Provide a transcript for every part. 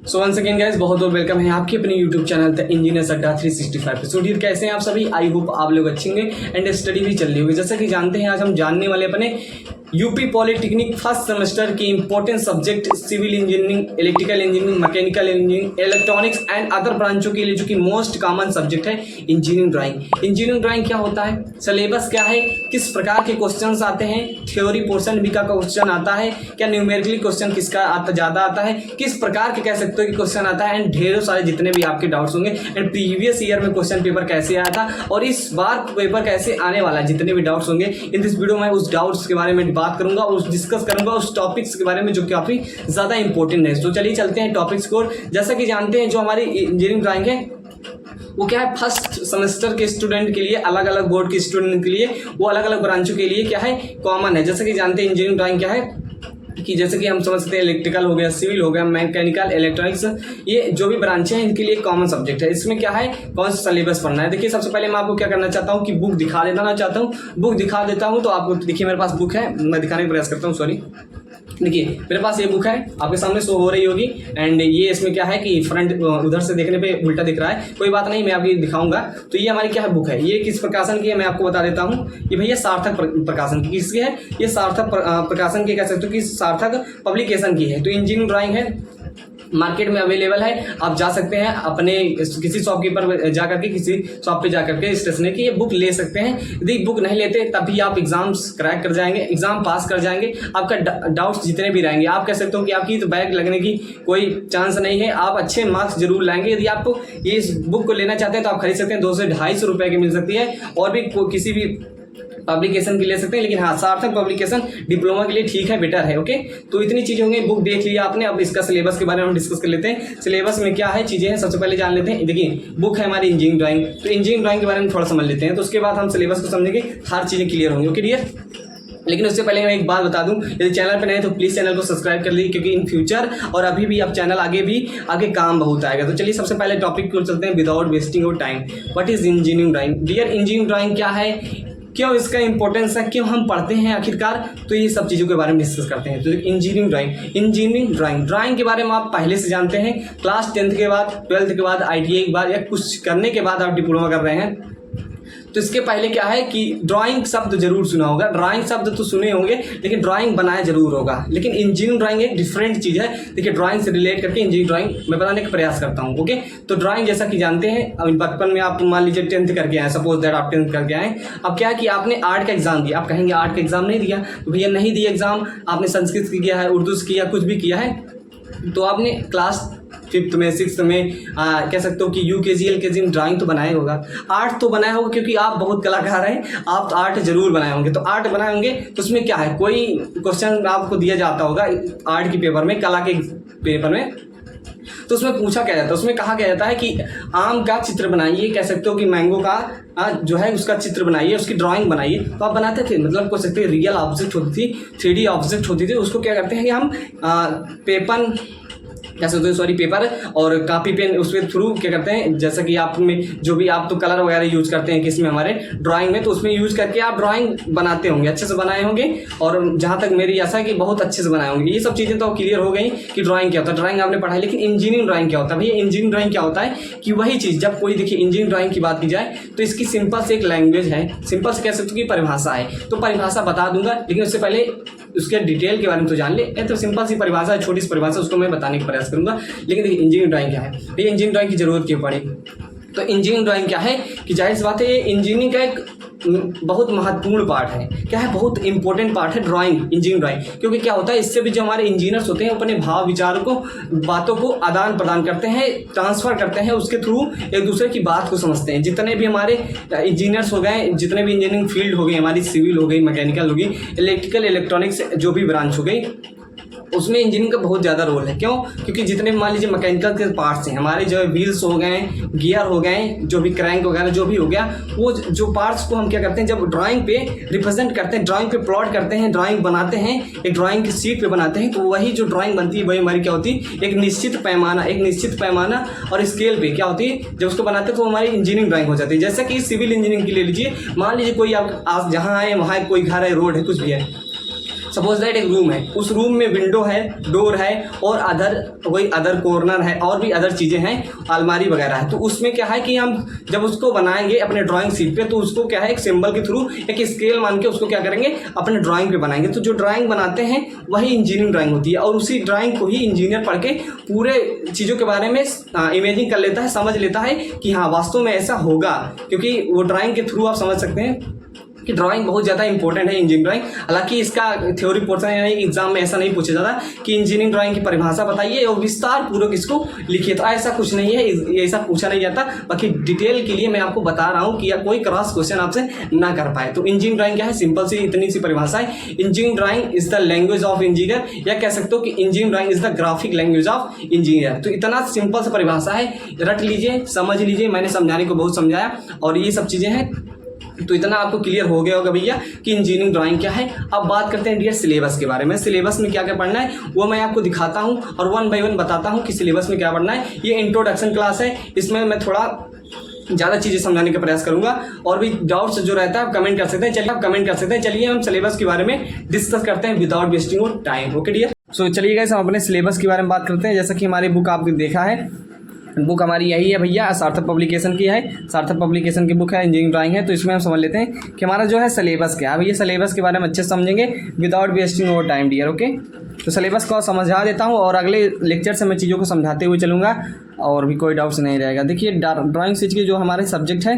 So once again guys, बहुत बहुत welcome है आपके अपने यूट्यूब चैनल द इंजीनियर्स अड्डा 365 सो डियर, कैसे हैं आप सभी। आई होप आप लोग अच्छे होंगे एंड स्टडी भी चल रही होगी। जैसा कि जानते हैं, आज हम जानने वाले अपने यूपी पॉलिटेक्निक फर्स्ट सेमेस्टर की important subject civil engineering, electrical engineering, mechanical engineering, electronics and other ब्रांचों के लिए जो कि मोस्ट कॉमन सब्जेक्ट है इंजीनियरिंग ड्राइंग। इंजीनियरिंग ड्राइंग क्या होता है, सिलेबस क्या है, किस प्रकार के क्वेश्चंस आते हैं, थ्योरी पोर्शन भी का क्वेश्चन आता है क्या, न्यूमेरिकली क्वेश्चन किसका ज़्यादा आता है, किस प्रकार के कह सकते हो कि क्वेश्चन आता है, एंड ढेरों सारे जितने भी आपके डाउट्स होंगे, एंड प्रीवियस ईयर में क्वेश्चन पेपर कैसे आया था और इस बार पेपर कैसे आने वाला है, जितने भी डाउट्स होंगे इन दिस वीडियो में उस डाउट्स के बारे में बात करूंगा और डिस्कस करूंगा उस टॉपिक्स के बारे में जो काफ़ी ज़्यादा इंपॉर्टेंट है। तो चलिए चलते हैं टॉपिक्स को। जैसा कि जानते हैं, जो हमारी इंजीनियरिंग ड्राइंग है वो क्या है, फर्स्ट सेमेस्टर के स्टूडेंट के लिए, अलग अलग बोर्ड के स्टूडेंट के लिए, वो अलग अलग ब्रांचों के लिए क्या है, कॉमन है। जैसा कि जानते हैं इंजीनियरिंग ड्राइंग क्या है कि जैसे कि हम समझ सकते हैं इलेक्ट्रिकल हो गया, सिविल हो गया, मैकेनिकल, इलेक्ट्रॉनिक्स, ये जो भी ब्रांचें हैं इनके लिए कॉमन सब्जेक्ट है। इसमें क्या है, कौन सा सिलेबस पढ़ना है। देखिए, सबसे पहले मैं आपको क्या करना चाहता हूँ कि बुक दिखा देना चाहता हूँ। बुक दिखा देता हूँ तो आपको देखिए, मेरे पास बुक है, मैं दिखाने का प्रयास करता हूँ। सॉरी, देखिए मेरे पास ये बुक है, आपके सामने शो हो रही होगी। एंड ये इसमें क्या है कि फ्रंट उधर से देखने पे उल्टा दिख रहा है, कोई बात नहीं, मैं अभी दिखाऊंगा। तो ये हमारी क्या है, बुक है। ये किस प्रकाशन की है मैं आपको बता देता हूँ। ये भैया सार्थक प्रकाशन की। किसकी है ये, सार्थक प्रकाशन की, कह सकते हो कि सार्थक पब्लिकेशन की है। तो इंजीनियरिंग ड्राइंग है, मार्केट में अवेलेबल है। आप जा सकते हैं अपने किसी शॉपकीपर जाकर के, किसी शॉप पे जाकर के स्टेशनरी की ये बुक ले सकते हैं। यदि बुक नहीं लेते तभी आप एग्जाम्स क्रैक कर जाएंगे, एग्जाम पास कर जाएंगे। आपका डाउट्स जितने भी रहेंगे, आप कह सकते हो कि आपकी तो बैग लगने की कोई चांस नहीं है, आप अच्छे मार्क्स जरूर लाएंगे। यदि आपको ये इस बुक को लेना चाहते हैं तो आप खरीद सकते हैं, 200 से 250 रुपये की मिल सकती है। और भी किसी भी पब्लिकेशन की ले सकते हैं, लेकिन हाँ, सार्थक पब्लिकेशन डिप्लोमा के लिए ठीक है, बेटर है। ओके, तो इतनी चीज़ें होंगी। बुक देख लिया आपने, अब इसका सिलेबस के बारे में हम डिस्कस कर लेते हैं। सिलेबस में क्या है चीज़ें हैं, सबसे पहले जान लेते हैं। देखिए, बुक है हमारी इंजीनियरिंग ड्राइंग, तो इंजीनियरिंग ड्राइंग के बारे में थोड़ा समझ लेते हैं, तो उसके बाद हम सिलेबस को समझेंगे, हर चीज़ें क्लियर होंगी। ओके डियर, लेकिन उससे पहले मैं एक बात बता दूं, यदि चैनल पर नए तो प्लीज़ चैनल को सब्सक्राइब कर लीजिए, क्योंकि इन फ्यूचर और अभी भी अब चैनल आगे काम बहुत आएगा। तो चलिए सबसे पहले टॉपिक को चलते हैं, without wasting of time. What is engineering drawing. Dear, engineering drawing क्या है, क्यों इसका इंपॉर्टेंस है, क्यों हम पढ़ते हैं आखिरकार, तो ये सब चीज़ों के बारे में डिस्कस करते हैं। तो इंजीनियरिंग ड्राइंग के बारे में आप पहले से जानते हैं। क्लास 10th के बाद, 12th के बाद, ITI के बाद या कुछ करने के बाद आप डिप्लोमा कर रहे हैं, तो इसके पहले क्या है कि ड्राइंग शब्द जरूर सुना होगा। ड्राइंग शब्द तो सुने होंगे, लेकिन ड्राइंग बनाया जरूर होगा। लेकिन इंजीनियरिंग ड्राइंग एक डिफरेंट चीज़ है। देखिए, ड्राइंग से रिलेट करके इंजीनियरिंग ड्राइंग मैं बताने का प्रयास करता हूँ। ओके, तो ड्राइंग जैसा कि जानते हैं, अब बचपन में आप मान लीजिए 10th करके आए, सपोज दैट आप 10th करके आए। अब क्या है कि आपने आर्ट का एग्जाम दिया, आप कहेंगे आर्ट का एग्जाम नहीं दिया, तो भैया नहीं दिया एग्जाम, आपने संस्कृत किया है, उर्दू से किया, कुछ भी किया है, तो आपने क्लास 5th में, 6th में कह सकते हो कि UKG LKG में ड्राइंग तो बनाया होगा, आर्ट तो बनाया होगा, क्योंकि आप बहुत कलाकार हैं, आप तो आर्ट जरूर बनाए होंगे। तो आर्ट बनाए होंगे तो उसमें क्या है, कोई क्वेश्चन आपको दिया जाता होगा आर्ट के पेपर में, कला के पेपर में, तो उसमें पूछा क्या जाता है, उसमें कहा क्या जाता है कि आम का चित्र बनाइए, कह सकते हो कि मैंगो का जो है उसका चित्र बनाइए, उसकी ड्राइंग बनाइए। तो आप बनाते थे, मतलब कह सकते हैं रियल ऑब्जेक्ट होती थी, 3D ऑब्जेक्ट होती थी, उसको क्या करते हैं कि हम पेपर और कापी पेन उसके थ्रू क्या करते हैं, जैसा कि आप में जो भी आप तो कलर वगैरह यूज करते हैं किसमें, हमारे ड्राइंग में, तो उसमें यूज करके आप ड्राइंग बनाते होंगे, अच्छे से बनाए होंगे। और जहाँ तक मेरी आशा है कि बहुत अच्छे से बनाए होंगे। ये सब चीज़ें तो क्लियर हो गई कि ड्राइंग क्या होता है, ड्राइंग आपने पढ़ा है। लेकिन इंजीनियरिंग ड्राइंग क्या होता है भैया, इंजीनियरिंग ड्राइंग क्या होता है कि वही चीज़, जब कोई देखिए इंजीनियरिंग ड्राइंग की बात की जाए तो इसकी सिंपल से एक लैंग्वेज है, सिंपल से कह सकते हो कि परिभाषा है। तो परिभाषा बता दूंगा, लेकिन उससे पहले उसके डिटेल के बारे में तो जान ले। तो सिंपल सी परिभाषा है, छोटी सी परिभाषा, उसको मैं बताने का प्रयास करूंगा। लेकिन देखिए इंजीनियरिंग ड्राइंग क्या है, ये इंजीनियरिंग ड्राइंग की जरूरत क्यों पड़ी। तो इंजीनियरिंग ड्राइंग क्या है कि जाहिर सी बात है, ये इंजीनियरिंग का एक बहुत महत्वपूर्ण पार्ट है। क्या है, बहुत इंपॉर्टेंट पार्ट है ड्राइंग, इंजीनियरिंग ड्राइंग। क्योंकि क्या होता है, इससे भी जो हमारे इंजीनियर्स होते हैं अपने भाव विचारों को, बातों को आदान प्रदान करते हैं, ट्रांसफर करते हैं, उसके थ्रू एक दूसरे की बात को समझते हैं। जितने भी हमारे इंजीनियर्स हो गए, जितने भी इंजीनियरिंग फील्ड हो गई, हमारी सिविल हो गई, मैकेनिकल हो गई, इलेक्ट्रिकल इलेक्ट्रॉनिक्स जो भी ब्रांच हो गई, उसमें इंजीनियरिंग का बहुत ज़्यादा रोल है। क्यों, क्योंकि जितने मान लीजिए मैकेनिकल के पार्ट्स हैं हमारे, जो है व्हील्स हो गए, गियर हो गए, जो भी क्रैंक वगैरह जो भी हो गया, वो जो पार्ट्स को हम क्या करते हैं, जब ड्राइंग पे रिप्रेजेंट करते हैं, ड्राइंग पे प्लॉट करते हैं, ड्राइंग बनाते हैं, एक ड्राइंग की शीट पे बनाते हैं, तो वही जो ड्राइंग बनती है वही हमारी क्या होती है, एक निश्चित पैमाना और स्केल पे क्या होती है, जब उसको बनाते हैं तो हमारी इंजीनियरिंग ड्राइंग हो जाती है। जैसा कि सिविल इंजीनियरिंग की ले लीजिए, मान लीजिए कोई आप जहाँ आए वहाँ कोई घर है, रोड है, कुछ भी है, सपोज दैट एक रूम है, उस रूम में विंडो है, डोर है और कोई अदर कॉर्नर है और भी अदर चीज़ें हैं, अलमारी वगैरह है। तो उसमें क्या है कि हम जब उसको बनाएंगे अपने ड्राइंग शीट पे, तो उसको क्या है एक सिंबल के थ्रू एक स्केल मान के उसको क्या करेंगे अपने ड्राइंग पे बनाएंगे। तो जो ड्राइंग बनाते हैं वही इंजीनियरिंग ड्राइंग होती है, और उसी ड्राइंग को ही इंजीनियर पढ़ के पूरे चीज़ों के बारे में इमेजिंग कर लेता है, समझ लेता है कि हाँ वास्तव में ऐसा होगा, क्योंकि वो ड्राइंग के थ्रू आप समझ सकते हैं कि ड्राइंग बहुत ज़्यादा इंपॉर्टेंट है इंजीनियरिंग ड्राइंग। हालांकि इसका थ्योरी पोर्शन है, एग्जाम में ऐसा नहीं पूछा जाता कि इंजीनियरिंग ड्राइंग की परिभाषा बताइए और विस्तार पूर्वक इसको लिखिए, तो ऐसा कुछ नहीं है, ऐसा पूछा नहीं जाता। बाकी डिटेल के लिए मैं आपको बता रहा हूँ कि कोई क्रॉस क्वेश्चन आपसे ना कर पाए। तो इंजीनियरिंग ड्राइंग क्या है, सिंपल सी इतनी सी परिभाषा है, engineering drawing is the language of engineer, या कह सकते हो कि engineering drawing is the graphic language of engineer. तो इतना सिंपल सा परिभाषा है, रट लीजिए, समझ लीजिए, मैंने समझाने को बहुत समझाया और ये सब चीज़ें हैं, तो इतना आपको क्लियर हो गया होगा भैया कि इंजीनियरिंग ड्राइंग क्या है। अब बात करते हैं डियर सिलेबस के बारे में। सिलेबस में क्या क्या पढ़ना है वो मैं आपको दिखाता हूं और 1 बाय 1 बताता हूं कि सिलेबस में क्या पढ़ना है। ये इंट्रोडक्शन क्लास है, इसमें मैं थोड़ा ज़्यादा चीज़ें समझाने का प्रयास करूंगा, और भी डाउट्स जो रहता है आप कमेंट कर सकते हैं। चलिए आप कमेंट कर सकते हैं। चलिए हम सिलेबस के बारे में डिस्कस करते हैं without wasting of time. Okay dear, so चलिए गाइस हम अपने सिलेबस के बारे में बात करते हैं। जैसा कि हमारी बुक आपने देखा है, बुक हमारी यही है भैया, सार्थक पब्लिकेशन की है, सार्थक पब्लिकेशन की बुक है, इंजीनियरिंग ड्राइंग है। तो इसमें हम समझ लेते हैं कि हमारा जो है सिलेबस क्या है। भैया सिलेबस के बारे में अच्छे से समझेंगे without wasting over time dear. Okay, तो सिलेबस को समझा देता हूँ और अगले लेक्चर से मैं चीज़ों को समझाते हुए चलूँगा और भी कोई डाउट्स नहीं रहेगा। देखिए ड्राइंग सीट के जो हमारे सब्जेक्ट है,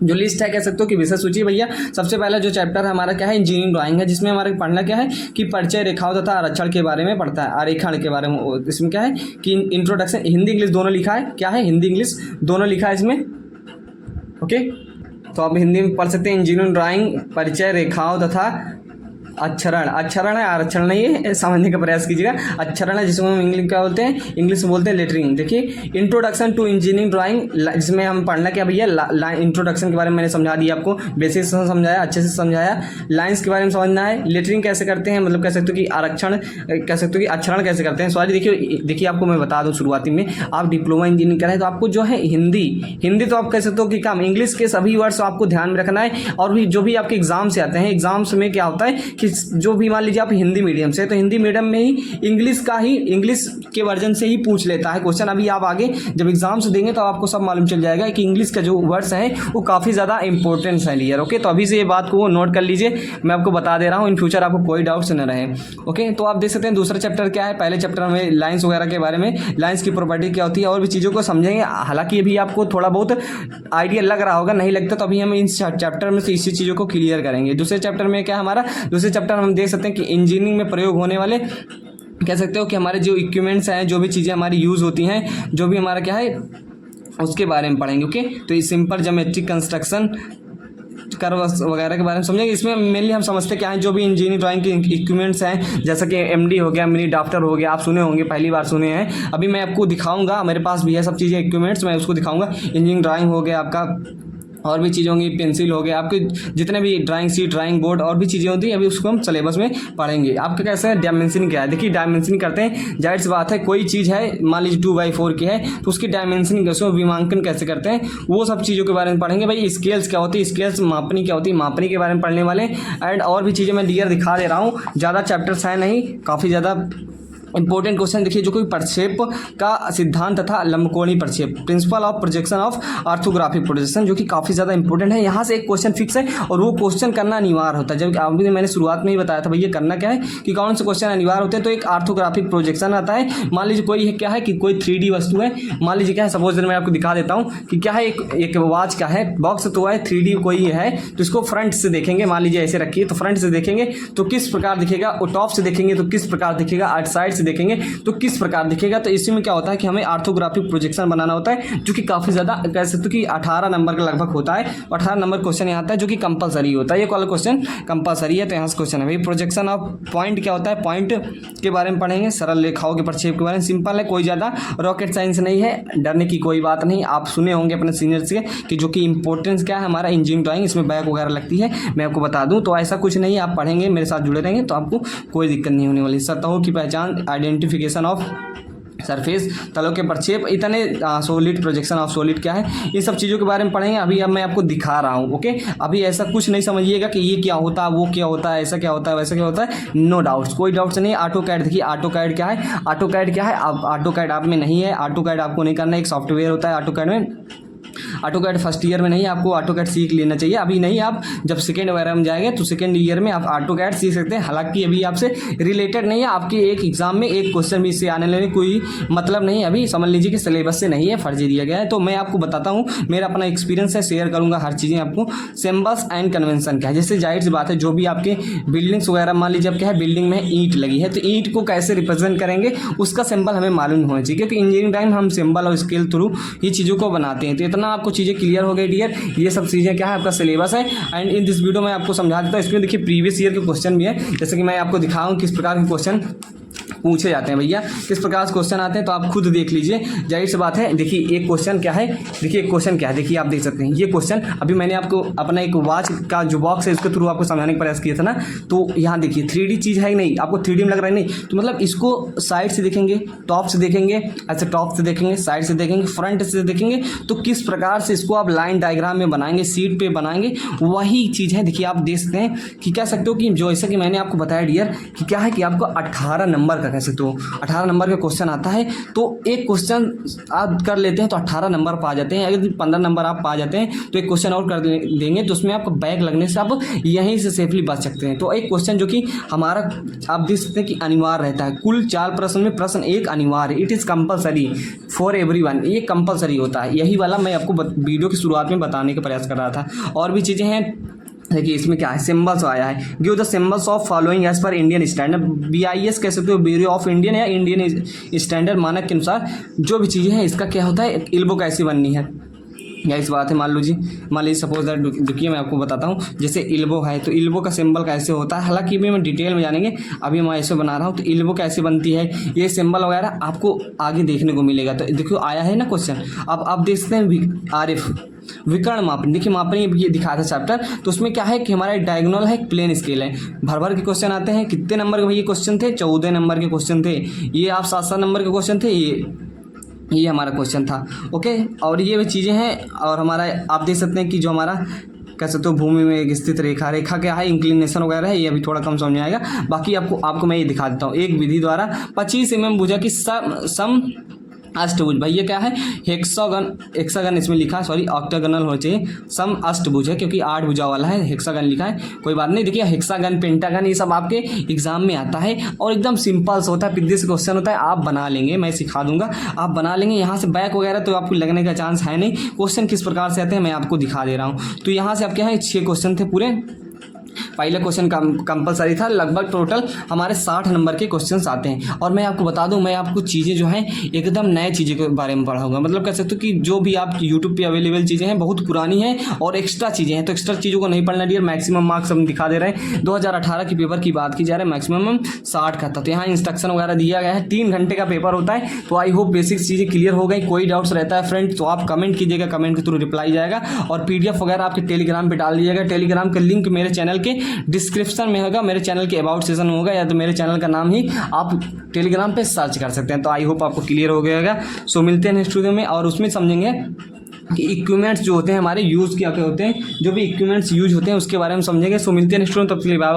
जो लिस्ट है कह सकते हो कि विषय सूची भैया, सबसे पहला जो चैप्टर है हमारा क्या है, इंजीनियरिंग ड्राइंग है, जिसमें हमारे पढ़ना क्या है कि परिचय, रेखाओं तथा आरक्षण के बारे में पढ़ता है, आरेखण के बारे में। इसमें क्या है कि इंट्रोडक्शन, हिंदी इंग्लिश दोनों लिखा है, क्या है हिंदी इंग्लिश दोनों लिखा है इसमें। ओके, तो आप हिंदी में पढ़ सकते हैं इंजीनियरिंग ड्राइंग, परिचय, रेखाओं तथा अक्षरण है, आरक्षण नहीं है, समझने का प्रयास कीजिएगा। अक्षरण है जिसको हम इंग्लिश क्या बोलते हैं, इंग्लिश में बोलते हैं लेटरिंग। देखिए इंट्रोडक्शन टू इंजीनियरिंग ड्राइंग, जिसमें हम पढ़ना क्या भैया, इंट्रोडक्शन के बारे में मैंने समझा दिया आपको, बेसिक्स समझाया, अच्छे से समझाया। लाइन्स के बारे में समझना है, लेटरिंग कैसे करते हैं, मतलब कह सकते हो कि आरक्षण, कह सकते हो कि अक्षरण कैसे करते हैं। सॉरी देखिए आपको मैं बता दूँ शुरुआती में, आप डिप्लोमा इंजीनियरिंग करें तो आपको जो है हिंदी तो आप कह सकते हो कि काम, इंग्लिश के सभी वर्ड्स आपको ध्यान में रखना है। और भी जो भी आपके एग्जाम से आते हैं, एग्जाम्स में क्या होता है कि जो भी मान लीजिए आप हिंदी मीडियम से, तो हिंदी मीडियम में ही इंग्लिश के वर्जन से ही पूछ लेता है क्वेश्चन। अभी आप आगे जब एग्जाम से देंगे तो आपको सब मालूम चल जाएगा कि इंग्लिश का जो वर्ड्स हैं वो काफ़ी ज़्यादा इंपॉर्टेंस है लियर। ओके, तो अभी से ये बात को नोट कर लीजिए, मैं आपको बता दे रहा हूँ, इन फ्यूचर आपको कोई डाउट्स न रहे। ओके, तो आप देख सकते हैं दूसरा चैप्टर क्या है। पहले चैप्टर में लाइन्स वगैरह के बारे में, लाइन्स की प्रॉपर्टी क्या होती है और भी चीज़ों को समझेंगे। हालांकि अभी आपको थोड़ा बहुत आइडिया लग रहा होगा, नहीं लगता तो अभी हम इस चैप्टर में से इसी चीज़ों को क्लियर करेंगे। दूसरे चैप्टर में क्या हमारा, दूसरे चैप्टर हम देख सकते हैं कि इंजीनियरिंग में प्रयोग होने वाले, कह सकते हो कि हमारे जो इक्विपमेंट्स हैं, जो भी चीज़ें हमारी यूज़ होती हैं, जो भी हमारा क्या है उसके बारे में पढ़ेंगे। ओके, तो ये सिंपल ज्योमेट्रिक कंस्ट्रक्शन, कर्व वगैरह के बारे में समझेंगे। इसमें मेनली हम समझते क्या है, जो भी इंजीनियरिंग ड्राइंग के इक्विपमेंट्स हैं, जैसा कि एमडी हो गया, मिनी ड्राफ्टर हो गया, आप सुने होंगे, पहली बार सुने हैं। अभी मैं आपको दिखाऊंगा, मेरे पास भी है सब चीज़ें इक्विपमेंट्स, मैं उसको दिखाऊंगा। इंजीनियरिंग ड्राइंग हो गया आपका, और भी चीज़ें होंगी, पेंसिल हो गया, आपके जितने भी ड्राइंग शीट, ड्राइंग बोर्ड और भी चीज़ें होती हैं, अभी उसको हम सिलेबस में पढ़ेंगे। आपका कैसे है, डायमेंशनिंग क्या है। देखिए डायमेंशनिंग करते हैं, जाहिर सी बात है, कोई चीज़ है मान लीजिए 2x4 की है तो उसकी डायमेंशनिंग कैसे, विमांकन कैसे करते हैं, वो सब चीज़ों के बारे में पढ़ेंगे। भाई स्केल्स क्या होती है, स्केल्स मापनी क्या होती है, मापनी के बारे में पढ़ने वाले। एंड और भी चीज़ें मैं डियर दिखा दे रहा हूँ, ज़्यादा चैप्टर्स है नहीं, काफ़ी ज़्यादा इंपॉर्टेंट क्वेश्चन। देखिए जो कोई प्रक्षेप का सिद्धांत तथा लंबकोणीय प्रक्षेप, principle of projection of orthographic projection, जो कि काफ़ी ज़्यादा इंपॉर्टेंट है। यहाँ से एक क्वेश्चन फिक्स है और वो क्वेश्चन करना अनिवार्य होता है। जब अभी मैंने शुरुआत में ही बताया था भैया करना क्या है कि कौन से क्वेश्चन अनिवार्य होते हैं, तो एक ऑर्थोग्राफिक प्रोजेक्शन आता है। मान लीजिए कोई है क्या है कि कोई 3D वस्तु है, मान लीजिए क्या है, सपोज मैं आपको दिखा देता हूँ कि क्या है, एक वॉच का है, बॉक्स तो है, 3D कोई है, तो इसको फ्रंट से देखेंगे, मान लीजिए ऐसे रखिए, तो फ्रंट से देखेंगे तो किस प्रकार दिखेगा, और टॉप से देखेंगे तो किस प्रकार दिखेगा, आउट साइड से देखेंगे तो किस प्रकार दिखेगा। तो इसी में क्या होता है कि हमें ऑर्थोग्राफिक प्रोजेक्शन बनाना होता है, जो कि काफ़ी ज़्यादा कह सकते हो कि 18 नंबर का लगभग होता है। 18 नंबर क्वेश्चन यहाँ आता है, जो कि कंपलसरी होता है। ये वाला क्वेश्चन कंपलसरी है, तो यहाँ से क्वेश्चन है भाई प्रोजेक्शन ऑफ पॉइंट क्या होता है, पॉइंट के बारे में पढ़ेंगे, सरल रेखाओं के प्रक्षेप के बारे में। सिंपल है, कोई ज़्यादा रॉकेट साइंस नहीं है, डरने की कोई बात नहीं। आप सुने होंगे अपने सीनियर से कि जो कि इंपॉर्टेंस क्या है हमारा इंजीनियरिंग ड्राइंग, इसमें बैक वगैरह लगती है, मैं आपको बता दूँ। तो ऐसा कुछ नहीं है, आप पढ़ेंगे, मेरे साथ जुड़े रहेंगे तो आपको कोई दिक्कत नहीं होने वाली। सतहों की पहचान, आइडेंटिफिकेशन ऑफ सरफेस, तलों के प्रक्षेप, इतने सॉलिड, प्रोजेक्शन ऑफ सॉलिड क्या है, ये सब चीज़ों के बारे में पढ़ेंगे। अभी अब मैं आपको दिखा रहा हूँ। ओके, अभी ऐसा कुछ नहीं समझिएगा कि ये क्या होता है, वो क्या होता है, ऐसा क्या होता है, वैसा क्या होता है, नो डाउट्स, कोई डाउट्स नहीं। ऑटोकैड देखिए, ऑटोकैड क्या है, ऑटोकैड क्या है, अब ऑटोकैड आप में नहीं है, ऑटोकैड आपको नहीं करना है, एक सॉफ्टवेयर होता है ऑटोकैड में। ऑटोकैड फर्स्ट ईयर में नहीं, आपको ऑटोकैड सीख लेना चाहिए, अभी नहीं, आप जब सेकेंड वगैरह में जाएंगे तो सेकेंड ईयर में आप ऑटोकैड सीख सकते हैं। हालांकि अभी आपसे रिलेटेड नहीं है, आपके एक एग्जाम में एक क्वेश्चन भी इससे आने लेने कोई मतलब नहीं, अभी समझ लीजिए कि सिलेबस से नहीं है, फर्जी दिया गया है। तो मैं आपको बताता हूँ, मेरा अपना एक्सपीरियंस है, शेयर करूँगा हर चीज़ें आपको। सिम्बल्स एंड कन्वेंशन क्या है, जैसे जाहिर सी बात है, जो भी आपके बिल्डिंग्स वगैरह, मान लीजिए अब क्या है, बिल्डिंग में ईंट लगी है, तो ईंट को कैसे रिप्रेजेंट करेंगे, उसका सिंबल हमें मालूम होना चाहिए, क्योंकि इंजीनियरिंग टाइम हम सिंबल और स्केल थ्रू ये चीज़ों को बनाते हैं। तो इतना आपको चीज़ें क्लियर हो गई डियर, ये सब चीज़ें क्या है, आपका सिलेबस है। एंड इन दिस वीडियो मैं आपको समझा देता हूँ। इसमें देखिए प्रीवियस ईयर के क्वेश्चन भी है, जैसे कि मैं आपको दिखाऊँ किस प्रकार के क्वेश्चन पूछे जाते हैं भैया, किस प्रकार से क्वेश्चन आते हैं, तो आप खुद देख लीजिए। जाहिर सी बात है, देखिए एक क्वेश्चन क्या है, देखिए एक क्वेश्चन क्या है, देखिए आप देख सकते हैं ये क्वेश्चन। अभी मैंने आपको अपना एक वॉच का जो बॉक्स है इसके थ्रू आपको समझाने का प्रयास किया था ना, तो यहाँ देखिए 3D चीज़ है नहीं, आपको 3D में लग रहा है नहीं, तो मतलब इसको साइड से देखेंगे, टॉप से देखेंगे, ऐसे टॉप से देखेंगे, साइड से देखेंगे, फ्रंट से देखेंगे, तो किस प्रकार से इसको आप लाइन डायग्राम में बनाएंगे, सीट पे बनाएंगे, वही चीज़ है। देखिए आप देख सकते हैं कि कह सकते हो कि जो ऐसा कि मैंने आपको बताया डियर कि क्या है कि आपको 18 नंबर का, कैसे तो 18 नंबर का क्वेश्चन आता है, तो एक क्वेश्चन आप कर लेते हैं तो 18 नंबर पा जाते हैं। अगर 15 नंबर आप पा जाते हैं तो एक क्वेश्चन और कर देंगे तो उसमें आपको बैक लगने से आप यहीं से सेफली बच सकते हैं। तो एक क्वेश्चन जो कि हमारा आप देख सकते हैं कि अनिवार्य रहता है, कुल 4 प्रश्न में प्रश्न एक अनिवार्य, it is compulsory for everyone, ये कंपलसरी होता है। यही वाला मैं आपको वीडियो की शुरुआत में बताने का प्रयास कर रहा था। और भी चीज़ें हैं, देखिए इसमें क्या है, सिंबल्स आया है, give the symbols of following as per Indian standard, BIS कह सकते हो, ब्यूरो ऑफ इंडियन या इंडियन स्टैंडर्ड मानक के अनुसार जो भी चीज़ें हैं, इसका क्या होता है, इल्बो कैसी बननी है, या इस बात है। मान लीजिए सपोज दैट, देखिए मैं आपको बताता हूँ, जैसे इल्बो है तो इल्बो का सिंबल कैसे होता है, हालांकि भी मैं डिटेल में जानेंगे, अभी मैं ऐसे बना रहा हूँ। तो इल्बो कैसे बनती है, ये सिंबल वगैरह आपको आगे देखने को मिलेगा। तो देखो आया है ना क्वेश्चन, अब आप देखते हैं आरिफ विकर्ण मापन, देखिए मापन ये दिखाया था चैप्टर, तो उसमें क्या है कि हमारा एक डायगोनल है, एक प्लेन स्केल है, भर भर के क्वेश्चन आते हैं। कितने नंबर के भैया क्वेश्चन थे, 14 नंबर के क्वेश्चन थे, ये आप 7-7 नंबर के क्वेश्चन थे, ये हमारा क्वेश्चन था। ओके, और ये भी चीज़ें हैं। और हमारा आप देख सकते हैं कि जो हमारा कह सकते हो भूमि में एक स्थित रेखा क्या है, इंक्लिनेशन वगैरह है, ये अभी थोड़ा कम समझ में आएगा। बाकी आपको मैं ये दिखा देता हूँ, एक विधि द्वारा 25 mm भुजा की सम अष्टभुज, भैया क्या है, हेक्सागन इसमें लिखा है, सॉरी ऑक्टागोनल होना चाहिए, सम अष्टभुज है क्योंकि 8 भुजा वाला है, हेक्सागन लिखा है, कोई बात नहीं। देखिए हेक्सागन, पेंटागन, ये सब आपके एग्जाम में आता है और एकदम सिंपल सा होता है, प्रीवियस क्वेश्चन होता है, आप बना लेंगे, मैं सिखा दूंगा, आप बना लेंगे। यहाँ से बैक वगैरह तो आपको लगने का चांस है नहीं। क्वेश्चन किस प्रकार से आते हैं मैं आपको दिखा दे रहा हूँ। तो यहाँ से आप क्या है, 6 क्वेश्चन थे पूरे, पहला क्वेश्चन कंपलसरी था, लगभग टोटल हमारे 60 नंबर के क्वेश्चंस आते हैं। और मैं आपको बता दूं, मैं आपको चीज़ें जो हैं एकदम नए चीज़ें के बारे में पढ़ाऊंगा, मतलब कह सकते हो कि जो भी आप यूट्यूब पे अवेलेबल चीज़ें हैं बहुत पुरानी हैं और एक्स्ट्रा चीज़ें हैं, तो एक्स्ट्रा चीज़ों को नहीं पढ़ना डियर। मैक्सिमम मार्क्स हम दिखा दे रहे हैं, 2018 के पेपर की बात की जा रही है, मैक्सिमम 60 का था। तो यहाँ इंस्ट्रक्शन वगैरह दिया गया है, 3 घंटे का पेपर होता है। तो आई होप बेसिक चीज़ें क्लियर हो गई। कोई डाउट्स रहता है फ्रेंड तो आप कमेंट कीजिएगा, कमेंट के थ्रू रिप्लाई जाएगा। और PDF वगैरह आपके टेलीग्राम पर डाल दीजिएगा, टेलीग्राम का लिंक मेरे चैनल के डिस्क्रिप्शन में होगा, मेरे चैनल के अबाउट सेशन होगा, या तो मेरे चैनल का नाम ही आप टेलीग्राम पे सर्च कर सकते हैं। तो आई होप आपको क्लियर हो गया होगा। सो मिलते हैं नेक्स्ट वीडियो में, और उसमें समझेंगे कि इक्विपमेंट्स जो होते हैं हमारे यूज़ क्या क्या होते हैं, जो भी इक्विपमेंट्स यूज होते हैं उसके बारे में समझेंगे। सो मिलते हैं नेक्स्ट वीडियो में, तब तक के लिए बाय।